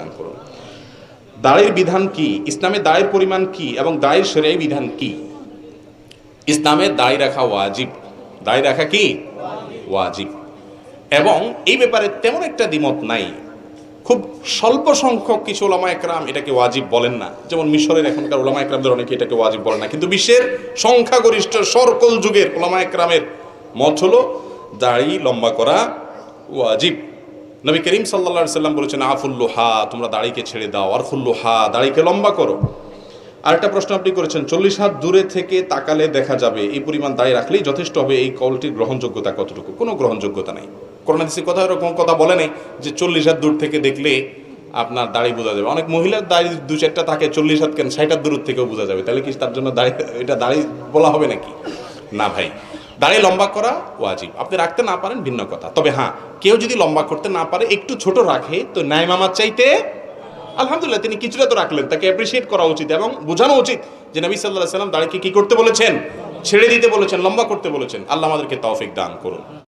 দান করুন। দাড়ির বিধান কি, ইসলামে দাড়ির পরিমাণ কি এবং দাড়ির শরীয়ী বিধান কি? ইসলামে দাড়ি রাখা ওয়াজিব। দাড়ি রাখা কি ওয়াজিব, এবং এই ব্যাপারে তেমন একটা দ্বিমত নাই। খুব স্বল্প সংখ্যক কিছু ওলামা একরাম এটাকে ওয়াজিব বলেন না, যেমন মিশরের এখনকার ওলামা একরামদের অনেকে এটাকে ওয়াজিব বলেন না, কিন্তু বিশ্বের সংখ্যাগরিষ্ঠ সকল যুগের ওলামা একরামের মত হলো দাড়ি লম্বা করা ওয়াজিব। নবী করিম সাল্লাল্লাহু আলাইহি সাল্লাম বলেছেন আফুল্লুহা, তোমরা দাড়িকে ছেড়ে দাও, আর ফুল্লুহা, দাড়িকে লম্বা করো। আরেকটা প্রশ্ন আপনি করেছেন 40 হাত দূরে থেকে তাকালে দেখা যাবে, এই পরিমাণ দাড়ি রাখলেই যথেষ্ট হবে, এই কলটির গ্রহণযোগ্যতা কতটুকু? কোনো গ্রহণযোগ্যতা নেই। কোরআন হাদিসে কথা এরকম কথা বলে নেই যে 40 হাত দূর থেকে দেখলে আপনার দাড়ি বোঝা যাবে। অনেক মহিলার দাড়ি 2-4টা থাকে, 40 হাত কেন 60 হাত দূর থেকেও বোঝা যাবে, তাহলে কি তার জন্য দাড়ি, এটা দাড়ি বলা হবে নাকি? না ভাই, দাড়ি লম্বা করা ওয়াজিব। আপনি রাখতে না পারেন ভিন্ন কথা, তবে হ্যাঁ, কেউ যদি লম্বা করতে না পারে, একটু ছোট রাখে, তো ন্যায় মামার চাইতে আলহামদুলিল্লাহ, তিনি কিছুটা তো রাখলেন, তাকে অ্যাপ্রিসিয়েট করা উচিত এবং বোঝানো উচিত যে নবী সাল্লাল্লাহু আলাইহি সাল্লাম দাড়িকে কি করতে বলেছেন? ছেড়ে দিতে বলেছেন, লম্বা করতে বলেছেন। আল্লাহ আমাদেরকে তৌফিক দান করুন।